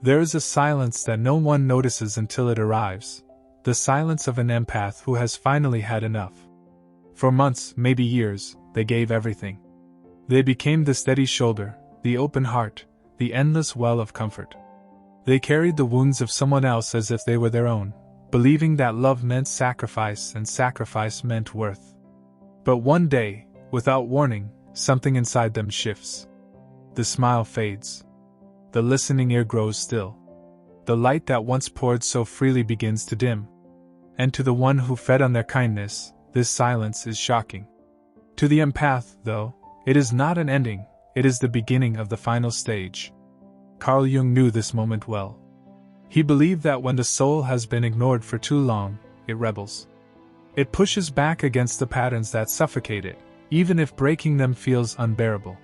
There is a silence that no one notices until it arrives, the silence of an empath who has finally had enough. For months, maybe years, they gave everything. They became the steady shoulder, the open heart, the endless well of comfort. They carried the wounds of someone else as if they were their own, believing that love meant sacrifice and sacrifice meant worth. But one day, without warning, something inside them shifts. The smile fades. The listening ear grows still. The light that once poured so freely begins to dim. And to the one who fed on their kindness, this silence is shocking. To the empath, though, it is not an ending, it is the beginning of the final stage. Carl Jung knew this moment well. He believed that when the soul has been ignored for too long, it rebels. It pushes back against the patterns that suffocate it, even if breaking them feels unbearable.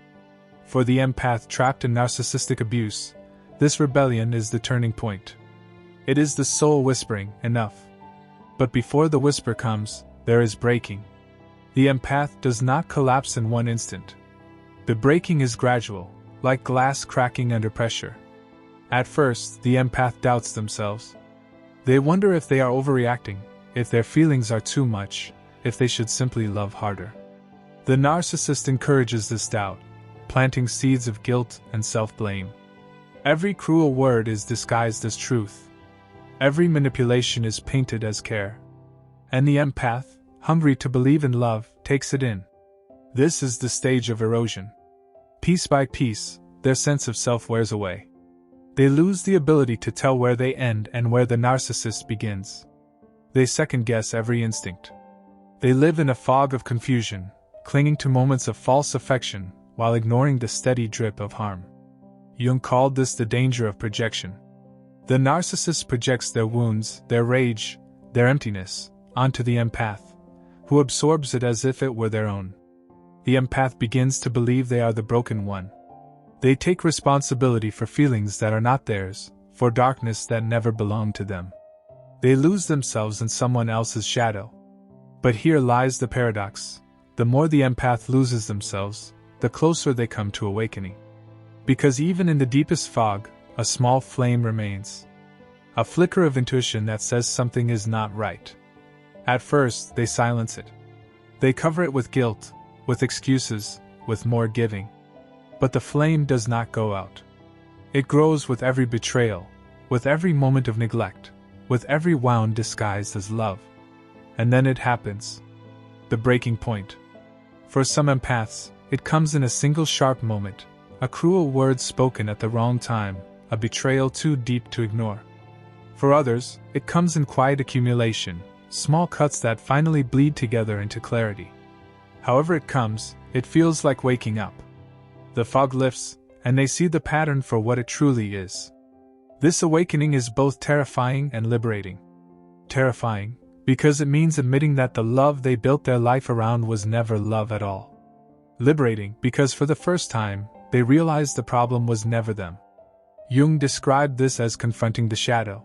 For the empath trapped in narcissistic abuse, this rebellion is the turning point. It is the soul whispering, "Enough." But before the whisper comes, there is breaking. The empath does not collapse in one instant. The breaking is gradual, like glass cracking under pressure. At first, the empath doubts themselves. They wonder if they are overreacting, if their feelings are too much, if they should simply love harder. The narcissist encourages this doubt, planting seeds of guilt and self-blame. Every cruel word is disguised as truth. Every manipulation is painted as care. And the empath, hungry to believe in love, takes it in. This is the stage of erosion. Piece by piece, their sense of self wears away. They lose the ability to tell where they end and where the narcissist begins. They second-guess every instinct. They live in a fog of confusion, clinging to moments of false affection, while ignoring the steady drip of harm. Jung called this the danger of projection. The narcissist projects their wounds, their rage, their emptiness, onto the empath, who absorbs it as if it were their own. The empath begins to believe they are the broken one. They take responsibility for feelings that are not theirs, for darkness that never belonged to them. They lose themselves in someone else's shadow. But here lies the paradox. The more the empath loses themselves, the closer they come to awakening. Because even in the deepest fog, a small flame remains. A flicker of intuition that says something is not right. At first, they silence it. They cover it with guilt, with excuses, with more giving. But the flame does not go out. It grows with every betrayal, with every moment of neglect, with every wound disguised as love. And then it happens. The breaking point. For some empaths, it comes in a single sharp moment, a cruel word spoken at the wrong time, a betrayal too deep to ignore. For others, it comes in quiet accumulation, small cuts that finally bleed together into clarity. However it comes, it feels like waking up. The fog lifts, and they see the pattern for what it truly is. This awakening is both terrifying and liberating. Terrifying, because it means admitting that the love they built their life around was never love at all. Liberating, because for the first time, they realized the problem was never them. Jung described this as confronting the shadow.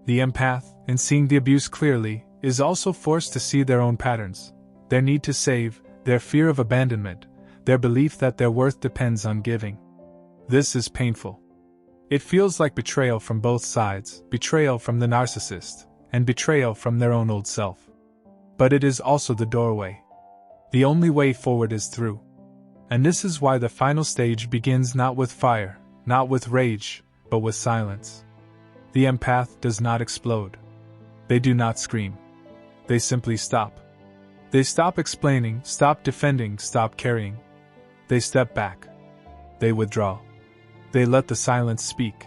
The empath, in seeing the abuse clearly, is also forced to see their own patterns, their need to save, their fear of abandonment, their belief that their worth depends on giving. This is painful. It feels like betrayal from both sides, betrayal from the narcissist, and betrayal from their own old self. But it is also the doorway. The only way forward is through. And this is why the final stage begins not with fire, not with rage, but with silence. The empath does not explode. They do not scream. They simply stop. They stop explaining, stop defending, stop carrying. They step back. They withdraw. They let the silence speak.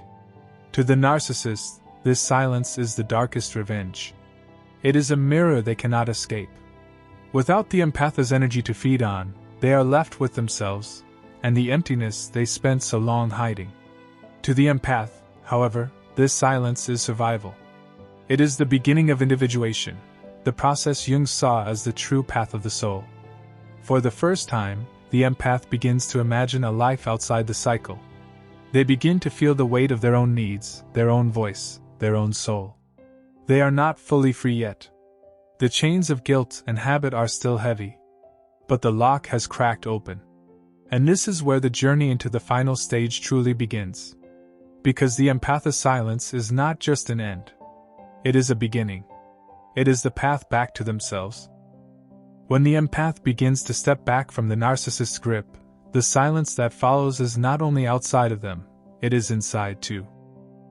To the narcissist, this silence is the darkest revenge. It is a mirror they cannot escape. Without the empath's energy to feed on, they are left with themselves, and the emptiness they spent so long hiding. To the empath, however, this silence is survival. It is the beginning of individuation, the process Jung saw as the true path of the soul. For the first time, the empath begins to imagine a life outside the cycle. They begin to feel the weight of their own needs, their own voice, their own soul. They are not fully free yet. The chains of guilt and habit are still heavy. But the lock has cracked open. And this is where the journey into the final stage truly begins. Because the empath's silence is not just an end. It is a beginning. It is the path back to themselves. When the empath begins to step back from the narcissist's grip, the silence that follows is not only outside of them, it is inside too.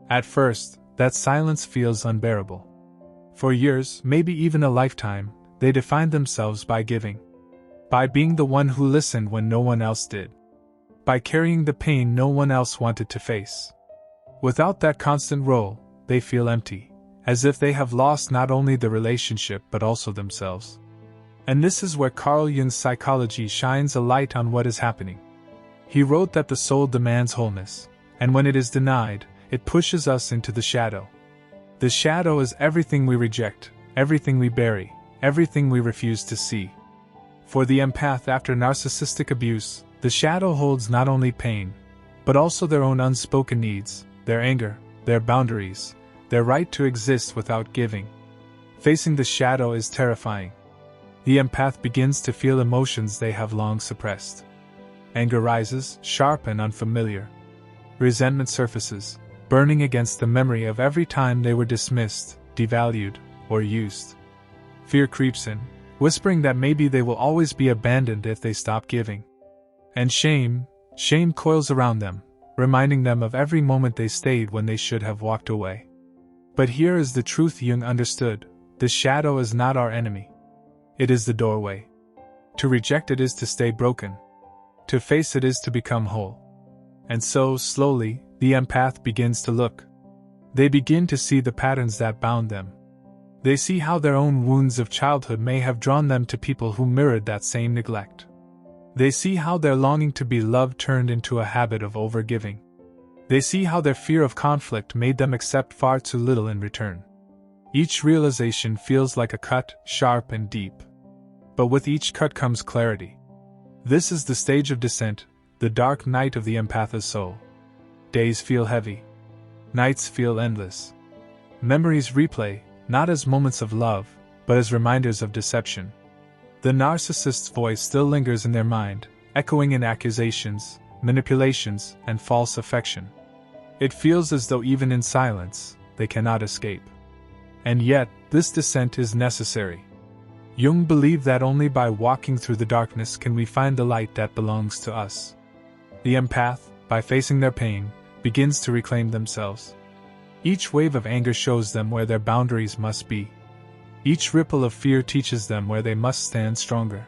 At first, that silence feels unbearable. For years, maybe even a lifetime, they defined themselves by giving. By being the one who listened when no one else did. By carrying the pain no one else wanted to face. Without that constant role, they feel empty, as if they have lost not only the relationship but also themselves. And this is where Carl Jung's psychology shines a light on what is happening. He wrote that the soul demands wholeness, and when it is denied, it pushes us into the shadow. The shadow is everything we reject, everything we bury, everything we refuse to see. For the empath after narcissistic abuse, the shadow holds not only pain, but also their own unspoken needs, their anger, their boundaries, their right to exist without giving. Facing the shadow is terrifying. The empath begins to feel emotions they have long suppressed. Anger rises, sharp and unfamiliar. Resentment surfaces, burning against the memory of every time they were dismissed, devalued, or used. Fear creeps in, whispering that maybe they will always be abandoned if they stop giving. And shame coils around them, reminding them of every moment they stayed when they should have walked away. But here is the truth Jung understood: the shadow is not our enemy. It is the doorway. To reject it is to stay broken. To face it is to become whole. And so, slowly, the empath begins to look. They begin to see the patterns that bound them. They see how their own wounds of childhood may have drawn them to people who mirrored that same neglect. They see how their longing to be loved turned into a habit of overgiving. They see how their fear of conflict made them accept far too little in return. Each realization feels like a cut, sharp and deep. But with each cut comes clarity. This is the stage of descent, the dark night of the empath's soul. Days feel heavy. Nights feel endless. Memories replay, not as moments of love, but as reminders of deception. The narcissist's voice still lingers in their mind, echoing in accusations, manipulations, and false affection. It feels as though even in silence, they cannot escape. And yet, this descent is necessary. Jung believed that only by walking through the darkness can we find the light that belongs to us. The empath, by facing their pain, begins to reclaim themselves. Each wave of anger shows them where their boundaries must be. Each ripple of fear teaches them where they must stand stronger.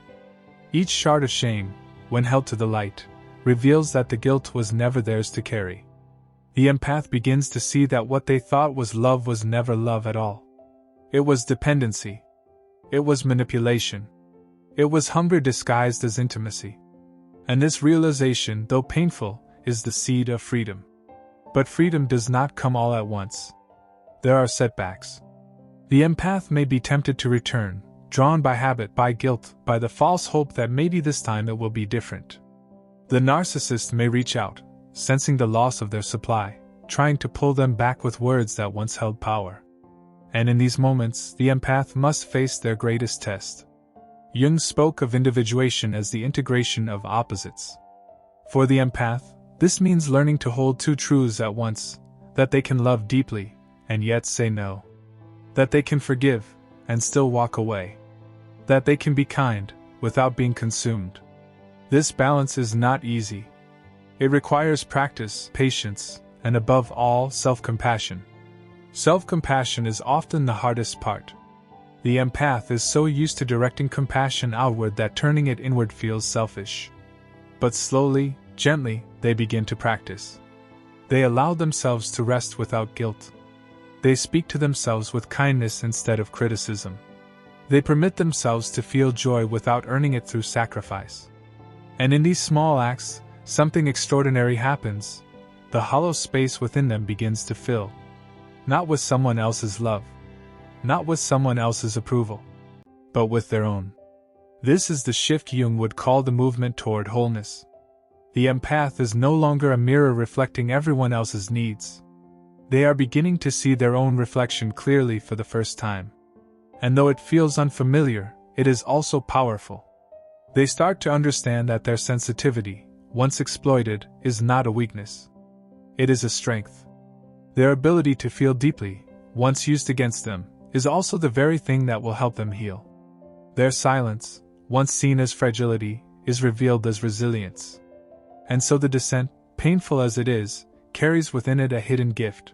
Each shard of shame, when held to the light, reveals that the guilt was never theirs to carry. The empath begins to see that what they thought was never love at all. It was dependency. It was manipulation. It was hunger disguised as intimacy. And this realization, though painful, is the seed of freedom. But freedom does not come all at once. There are setbacks. The empath may be tempted to return, drawn by habit, by guilt, by the false hope that maybe this time it will be different. The narcissist may reach out, sensing the loss of their supply, trying to pull them back with words that once held power. And in these moments, the empath must face their greatest test. Jung spoke of individuation as the integration of opposites. For the empath, this means learning to hold two truths at once: that they can love deeply, and yet say no. That they can forgive, and still walk away. That they can be kind, without being consumed. This balance is not easy. It requires practice, patience, and above all, self-compassion. Self-compassion is often the hardest part. The empath is so used to directing compassion outward that turning it inward feels selfish. But slowly, gently, they begin to practice. They allow themselves to rest without guilt. They speak to themselves with kindness instead of criticism. They permit themselves to feel joy without earning it through sacrifice. And in these small acts, something extraordinary happens. The hollow space within them begins to fill. Not with someone else's love. Not with someone else's approval. But with their own. This is the shift Jung would call the movement toward wholeness. The empath is no longer a mirror reflecting everyone else's needs. They are beginning to see their own reflection clearly for the first time. And though it feels unfamiliar, it is also powerful. They start to understand that their sensitivity, once exploited, is not a weakness. It is a strength. Their ability to feel deeply, once used against them, is also the very thing that will help them heal. Their silence, once seen as fragility, is revealed as resilience. And so the descent, painful as it is, carries within it a hidden gift.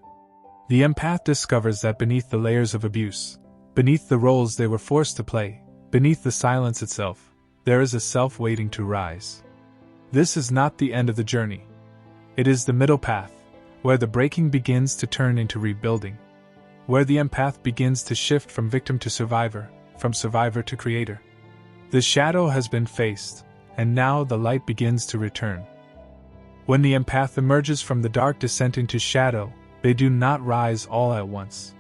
The empath discovers that beneath the layers of abuse, beneath the roles they were forced to play, beneath the silence itself, there is a self waiting to rise. This is not the end of the journey. It is the middle path, where the breaking begins to turn into rebuilding. Where the empath begins to shift from victim to survivor, from survivor to creator. The shadow has been faced, and now the light begins to return. When the empath emerges from the dark descent into shadow, they do not rise all at once.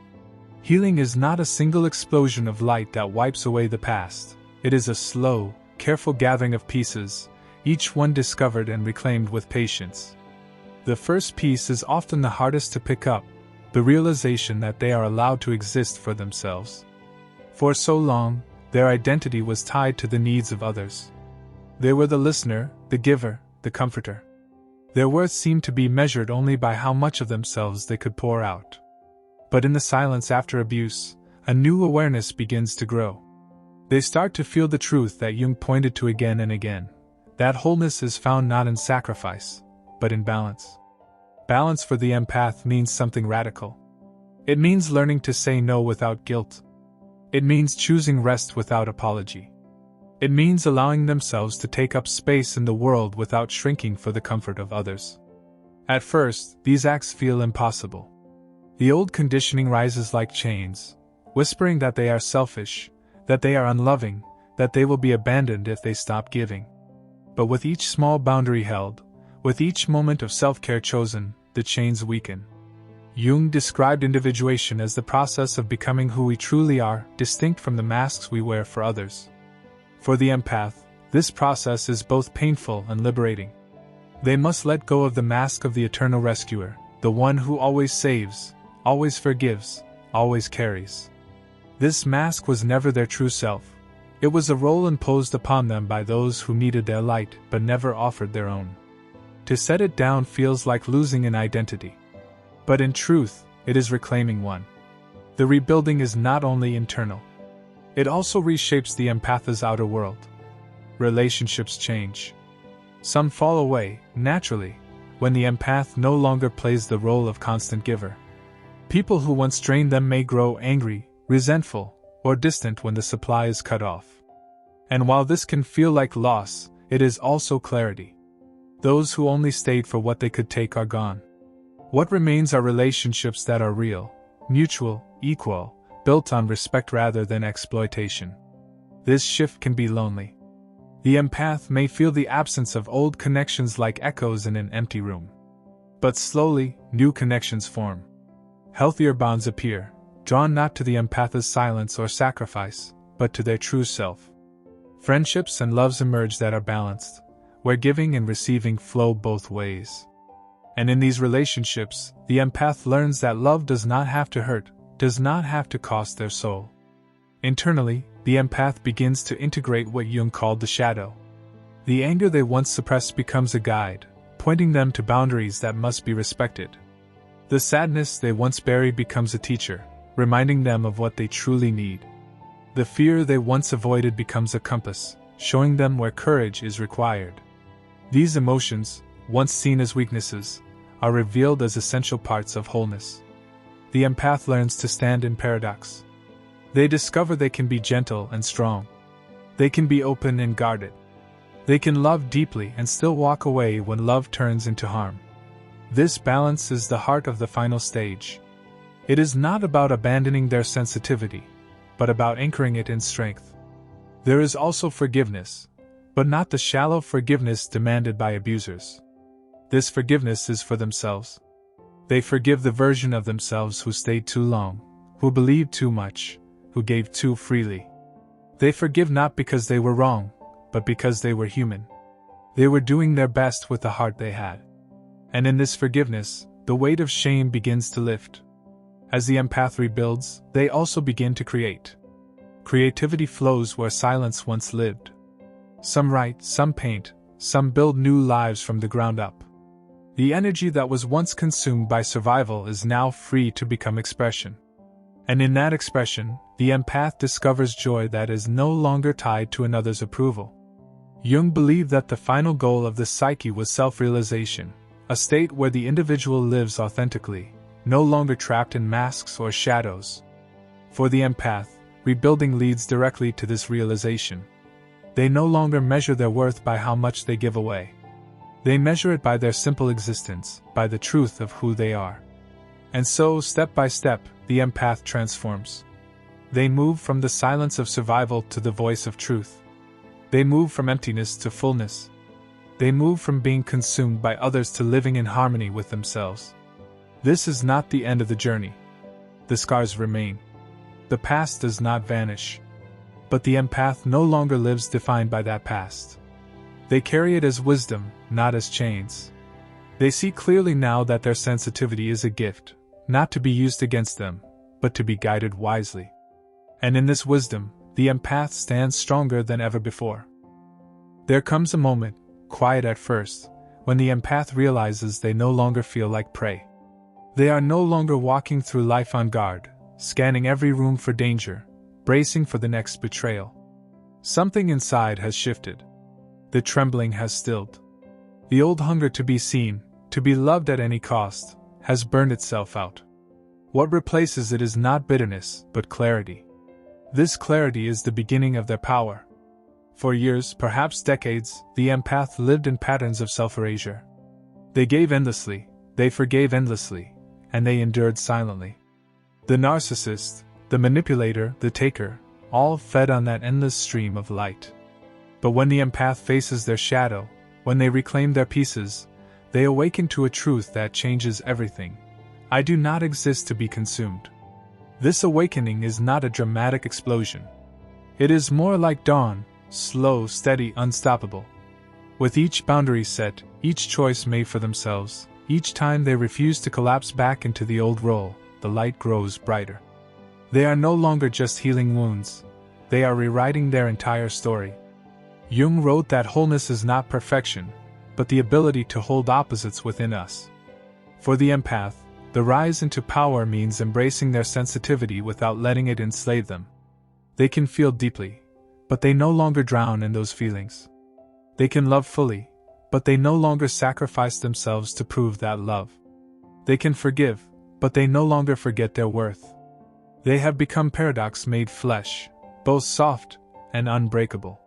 Healing is not a single explosion of light that wipes away the past. It is a slow, careful gathering of pieces, each one discovered and reclaimed with patience. The first piece is often the hardest to pick up, the realization that they are allowed to exist for themselves. For so long, their identity was tied to the needs of others. They were the listener, the giver, the comforter. Their worth seemed to be measured only by how much of themselves they could pour out. But in the silence after abuse, a new awareness begins to grow. They start to feel the truth that Jung pointed to again and again. That wholeness is found not in sacrifice, but in balance. Balance for the empath means something radical. It means learning to say no without guilt. It means choosing rest without apology. It means allowing themselves to take up space in the world without shrinking for the comfort of others. At first, these acts feel impossible. The old conditioning rises like chains, whispering that they are selfish, that they are unloving, that they will be abandoned if they stop giving. But with each small boundary held, with each moment of self-care chosen, the chains weaken. Jung described individuation as the process of becoming who we truly are, distinct from the masks we wear for others. For the empath, this process is both painful and liberating. They must let go of the mask of the eternal rescuer, the one who always saves, always forgives, always carries. This mask was never their true self. It was a role imposed upon them by those who needed their light but never offered their own. To set it down feels like losing an identity. But in truth, it is reclaiming one. The rebuilding is not only internal. It also reshapes the empath's outer world. Relationships change. Some fall away, naturally, when the empath no longer plays the role of constant giver. People who once drained them may grow angry, resentful, or distant when the supply is cut off. And while this can feel like loss, it is also clarity. Those who only stayed for what they could take are gone. What remains are relationships that are real, mutual, equal, built on respect rather than exploitation. This shift can be lonely. The empath may feel the absence of old connections like echoes in an empty room. But slowly, new connections form. Healthier bonds appear, drawn not to the empath's silence or sacrifice, but to their true self. Friendships and loves emerge that are balanced, where giving and receiving flow both ways. And in these relationships, the empath learns that love does not have to hurt, does not have to cost their soul. Internally, the empath begins to integrate what Jung called the shadow. The anger they once suppressed becomes a guide, pointing them to boundaries that must be respected. The sadness they once buried becomes a teacher, reminding them of what they truly need. The fear they once avoided becomes a compass, showing them where courage is required. These emotions, once seen as weaknesses, are revealed as essential parts of wholeness. The empath learns to stand in paradox. They discover they can be gentle and strong. They can be open and guarded. They can love deeply and still walk away when love turns into harm. This balance is the heart of the final stage. It is not about abandoning their sensitivity, but about anchoring it in strength. There is also forgiveness, but not the shallow forgiveness demanded by abusers. This forgiveness is for themselves. They forgive the version of themselves who stayed too long, who believed too much, who gave too freely. They forgive not because they were wrong, but because they were human. They were doing their best with the heart they had. And in this forgiveness, the weight of shame begins to lift. As the empath rebuilds, they also begin to create. Creativity flows where silence once lived. Some write, some paint, some build new lives from the ground up. The energy that was once consumed by survival is now free to become expression. And in that expression, the empath discovers joy that is no longer tied to another's approval. Jung believed that the final goal of the psyche was self-realization, a state where the individual lives authentically, no longer trapped in masks or shadows. For the empath, rebuilding leads directly to this realization. They no longer measure their worth by how much they give away. They measure it by their simple existence, by the truth of who they are. And so, step by step, the empath transforms. They move from the silence of survival to the voice of truth. They move from emptiness to fullness. They move from being consumed by others to living in harmony with themselves. This is not the end of the journey. The scars remain. The past does not vanish. But the empath no longer lives defined by that past. They carry it as wisdom, not as chains. They see clearly now that their sensitivity is a gift, not to be used against them, but to be guided wisely. And in this wisdom, the empath stands stronger than ever before. There comes a moment, quiet at first, when the empath realizes they no longer feel like prey. They are no longer walking through life on guard, scanning every room for danger, bracing for the next betrayal. Something inside has shifted. The trembling has stilled. The old hunger to be seen, to be loved at any cost, has burned itself out. What replaces it is not bitterness, but clarity. This clarity is the beginning of their power. For years, perhaps decades, the empath lived in patterns of self-erasure. They gave endlessly, they forgave endlessly, and they endured silently. The narcissist, the manipulator, the taker, all fed on that endless stream of light. But when the empath faces their shadow, when they reclaim their pieces, they awaken to a truth that changes everything. I do not exist to be consumed. This awakening is not a dramatic explosion. It is more like dawn, slow, steady, unstoppable. With each boundary set, each choice made for themselves, each time they refuse to collapse back into the old role, the light grows brighter. They are no longer just healing wounds. They are rewriting their entire story. Jung wrote that wholeness is not perfection, but the ability to hold opposites within us. For the empath, the rise into power means embracing their sensitivity without letting it enslave them. They can feel deeply, but they no longer drown in those feelings. They can love fully, but they no longer sacrifice themselves to prove that love. They can forgive, but they no longer forget their worth. They have become paradox made flesh, both soft and unbreakable.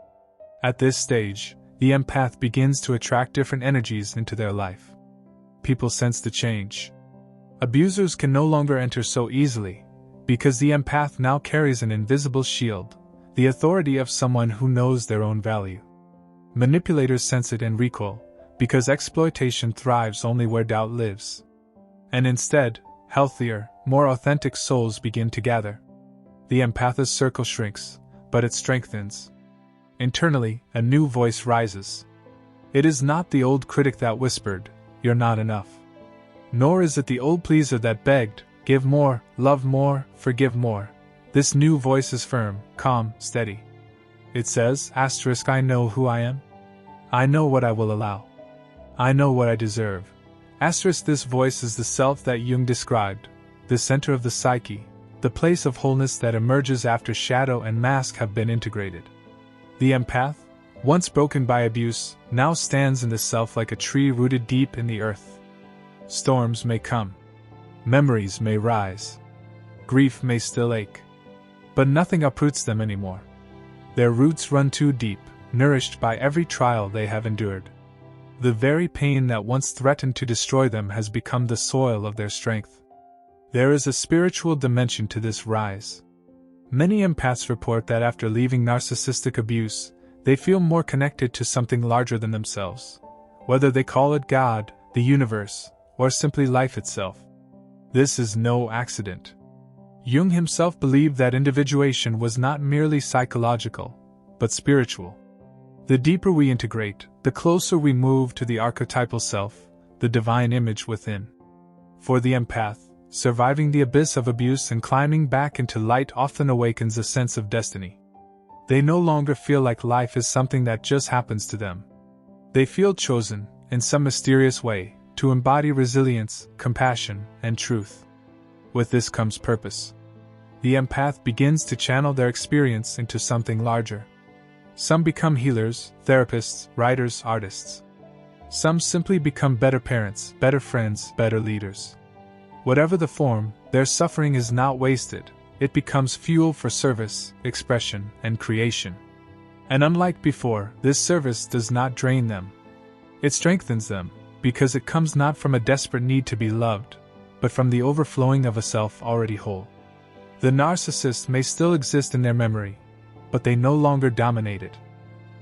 At this stage, the empath begins to attract different energies into their life. People sense the change. Abusers can no longer enter so easily, because the empath now carries an invisible shield, the authority of someone who knows their own value. Manipulators sense it and recoil, because exploitation thrives only where doubt lives. And instead, healthier, more authentic souls begin to gather. The empath's circle shrinks, but it strengthens. Internally, a new voice rises. It is not the old critic that whispered, "You're not enough." Nor is it the old pleaser that begged, "Give more, love more, forgive more." This new voice is firm, calm, steady. It says, "I know who I am. I know what I will allow. I know what I deserve." This voice is the self that Jung described, the center of the psyche, the place of wholeness that emerges after shadow and mask have been integrated. The empath, once broken by abuse, now stands in the self like a tree rooted deep in the earth. Storms may come. Memories may rise. Grief may still ache. But nothing uproots them anymore. Their roots run too deep, nourished by every trial they have endured. The very pain that once threatened to destroy them has become the soil of their strength. There is a spiritual dimension to this rise. Many empaths report that after leaving narcissistic abuse, they feel more connected to something larger than themselves, whether they call it God, the universe, or simply life itself. This is no accident. Jung himself believed that individuation was not merely psychological, but spiritual. The deeper we integrate, the closer we move to the archetypal self, the divine image within. For the empath, surviving the abyss of abuse and climbing back into light often awakens a sense of destiny. They no longer feel like life is something that just happens to them. They feel chosen, in some mysterious way, to embody resilience, compassion, and truth. With this comes purpose. The empath begins to channel their experience into something larger. Some become healers, therapists, writers, artists. Some simply become better parents, better friends, better leaders. Whatever the form, their suffering is not wasted. It becomes fuel for service, expression, and creation. And unlike before, this service does not drain them. It strengthens them, because it comes not from a desperate need to be loved, but from the overflowing of a self already whole. The narcissist may still exist in their memory, but they no longer dominate it.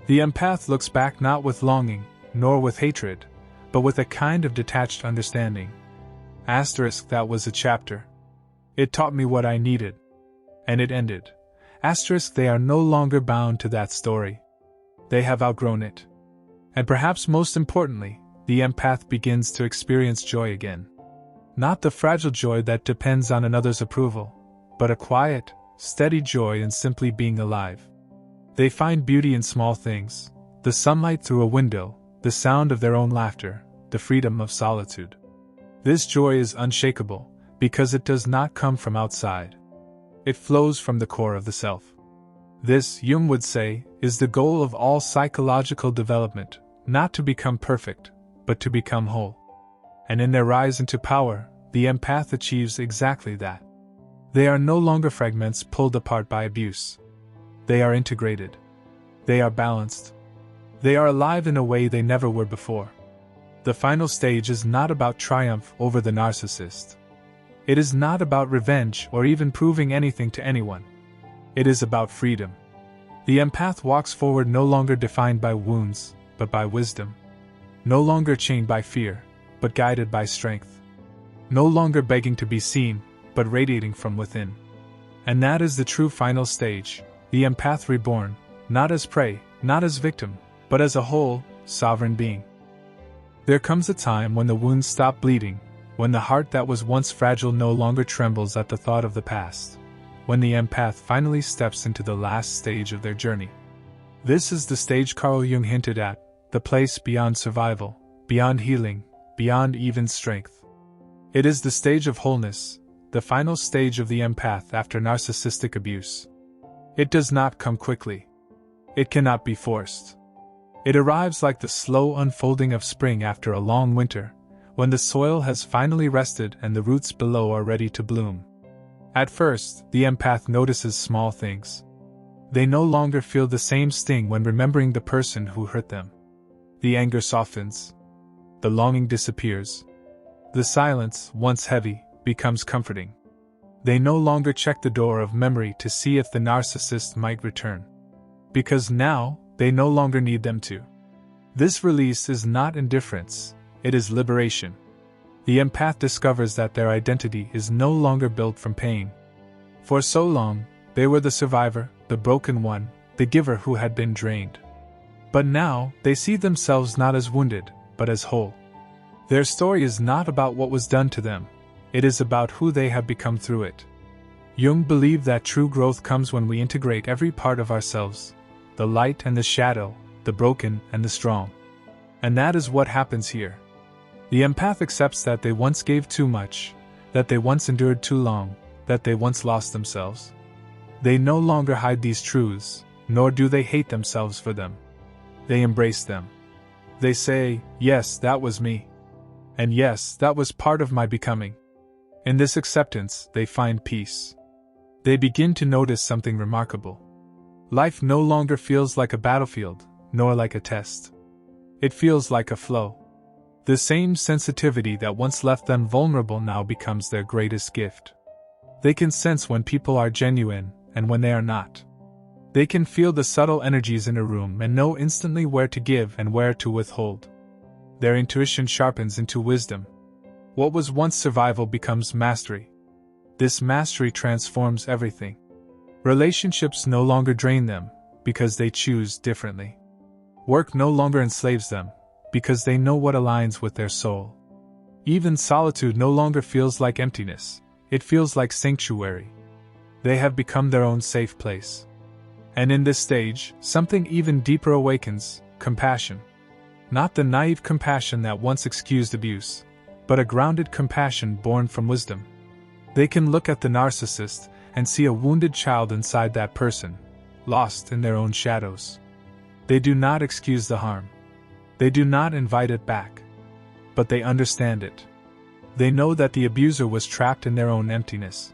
The empath looks back not with longing, nor with hatred, but with a kind of detached understanding. That was a chapter. It taught me what I needed. And it ended. They are no longer bound to that story. They have outgrown it. And perhaps most importantly, the empath begins to experience joy again. Not the fragile joy that depends on another's approval, but a quiet, steady joy in simply being alive. They find beauty in small things: the sunlight through a window, the sound of their own laughter, the freedom of solitude. This joy is unshakable, because it does not come from outside. It flows from the core of the self. This, Jung would say, is the goal of all psychological development, not to become perfect, but to become whole. And in their rise into power, the empath achieves exactly that. They are no longer fragments pulled apart by abuse. They are integrated. They are balanced. They are alive in a way they never were before. The final stage is not about triumph over the narcissist. It is not about revenge or even proving anything to anyone. It is about freedom. The empath walks forward no longer defined by wounds, but by wisdom. No longer chained by fear, but guided by strength. No longer begging to be seen, but radiating from within. And that is the true final stage, the empath reborn, not as prey, not as victim, but as a whole, sovereign being. There comes a time when the wounds stop bleeding, when the heart that was once fragile no longer trembles at the thought of the past, when the empath finally steps into the last stage of their journey. This is the stage Carl Jung hinted at, the place beyond survival, beyond healing, beyond even strength. It is the stage of wholeness, the final stage of the empath after narcissistic abuse. It does not come quickly. It cannot be forced. It arrives like the slow unfolding of spring after a long winter, when the soil has finally rested and the roots below are ready to bloom. At first, the empath notices small things. They no longer feel the same sting when remembering the person who hurt them. The anger softens. The longing disappears. The silence, once heavy, becomes comforting. They no longer check the door of memory to see if the narcissist might return. Because now, they no longer need them to. This release is not indifference, it is liberation. The empath discovers that their identity is no longer built from pain. For so long, they were the survivor, the broken one, the giver who had been drained. But now, they see themselves not as wounded, but as whole. Their story is not about what was done to them, it is about who they have become through it. Jung believed that true growth comes when we integrate every part of ourselves, the light and the shadow, the broken and the strong. And that is what happens here. The empath accepts that they once gave too much, that they once endured too long, that they once lost themselves. They no longer hide these truths, nor do they hate themselves for them. They embrace them. They say, yes, that was me. And yes, that was part of my becoming. In this acceptance, they find peace. They begin to notice something remarkable. Life no longer feels like a battlefield, nor like a test. It feels like a flow. The same sensitivity that once left them vulnerable now becomes their greatest gift. They can sense when people are genuine, and when they are not. They can feel the subtle energies in a room and know instantly where to give and where to withhold. Their intuition sharpens into wisdom. What was once survival becomes mastery. This mastery transforms everything. Relationships no longer drain them, because they choose differently. Work no longer enslaves them, because they know what aligns with their soul. Even solitude no longer feels like emptiness, it feels like sanctuary. They have become their own safe place. And in this stage, something even deeper awakens: compassion. Not the naive compassion that once excused abuse, but a grounded compassion born from wisdom. They can look at the narcissist and see a wounded child inside that person, lost in their own shadows. They do not excuse the harm. They do not invite it back. But they understand it. They know that the abuser was trapped in their own emptiness.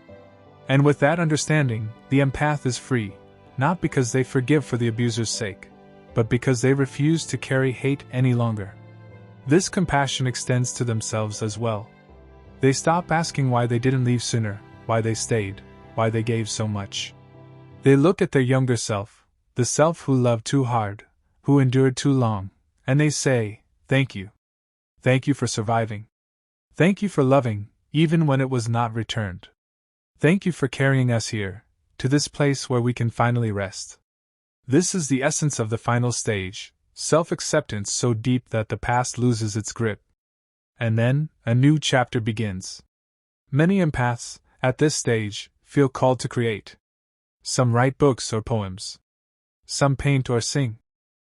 And with that understanding, the empath is free, not because they forgive for the abuser's sake, but because they refuse to carry hate any longer. This compassion extends to themselves as well. They stop asking why they didn't leave sooner, why they stayed, why they gave so much. They look at their younger self, the self who loved too hard, who endured too long, and they say, "Thank you. Thank you for surviving. Thank you for loving, even when it was not returned. Thank you for carrying us here, to this place where we can finally rest." This is the essence of the final stage, self-acceptance so deep that the past loses its grip. And then, a new chapter begins. Many empaths, at this stage, feel called to create. Some write books or poems. Some paint or sing.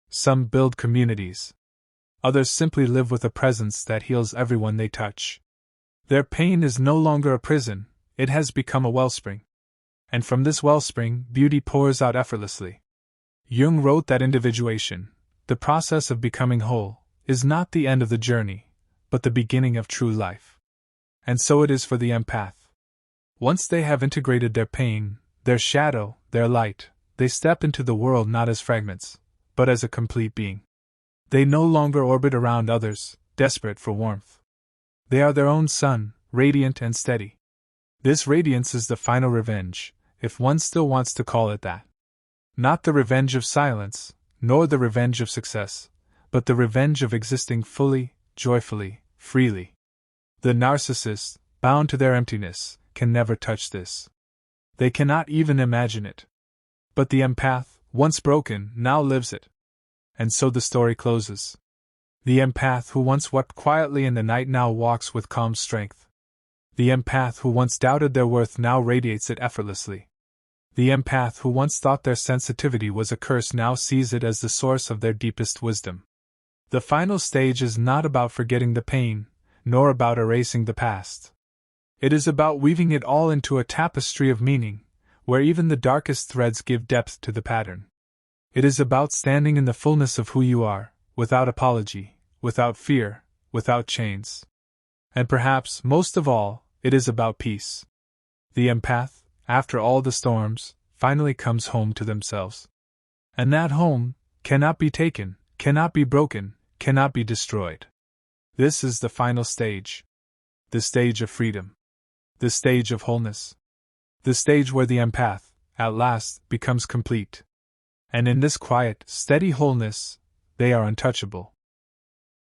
Some build communities. Others simply live with a presence that heals everyone they touch. Their pain is no longer a prison, it has become a wellspring. And from this wellspring, beauty pours out effortlessly. Jung wrote that individuation, the process of becoming whole, is not the end of the journey, but the beginning of true life. And so it is for the empath. Once they have integrated their pain, their shadow, their light, they step into the world not as fragments, but as a complete being. They no longer orbit around others, desperate for warmth. They are their own sun, radiant and steady. This radiance is the final revenge, if one still wants to call it that. Not the revenge of silence, nor the revenge of success, but the revenge of existing fully, joyfully, freely. The narcissists, bound to their emptiness, can never touch this. They cannot even imagine it. But the empath, once broken, now lives it. And so the story closes. The empath who once wept quietly in the night now walks with calm strength. The empath who once doubted their worth now radiates it effortlessly. The empath who once thought their sensitivity was a curse now sees it as the source of their deepest wisdom. The final stage is not about forgetting the pain, nor about erasing the past. It is about weaving it all into a tapestry of meaning, where even the darkest threads give depth to the pattern. It is about standing in the fullness of who you are, without apology, without fear, without chains. And perhaps, most of all, it is about peace. The empath, after all the storms, finally comes home to themselves. And that home cannot be taken, cannot be broken, cannot be destroyed. This is the final stage. The stage of freedom. The stage of wholeness. The stage where the empath, at last, becomes complete. And in this quiet, steady wholeness, they are untouchable.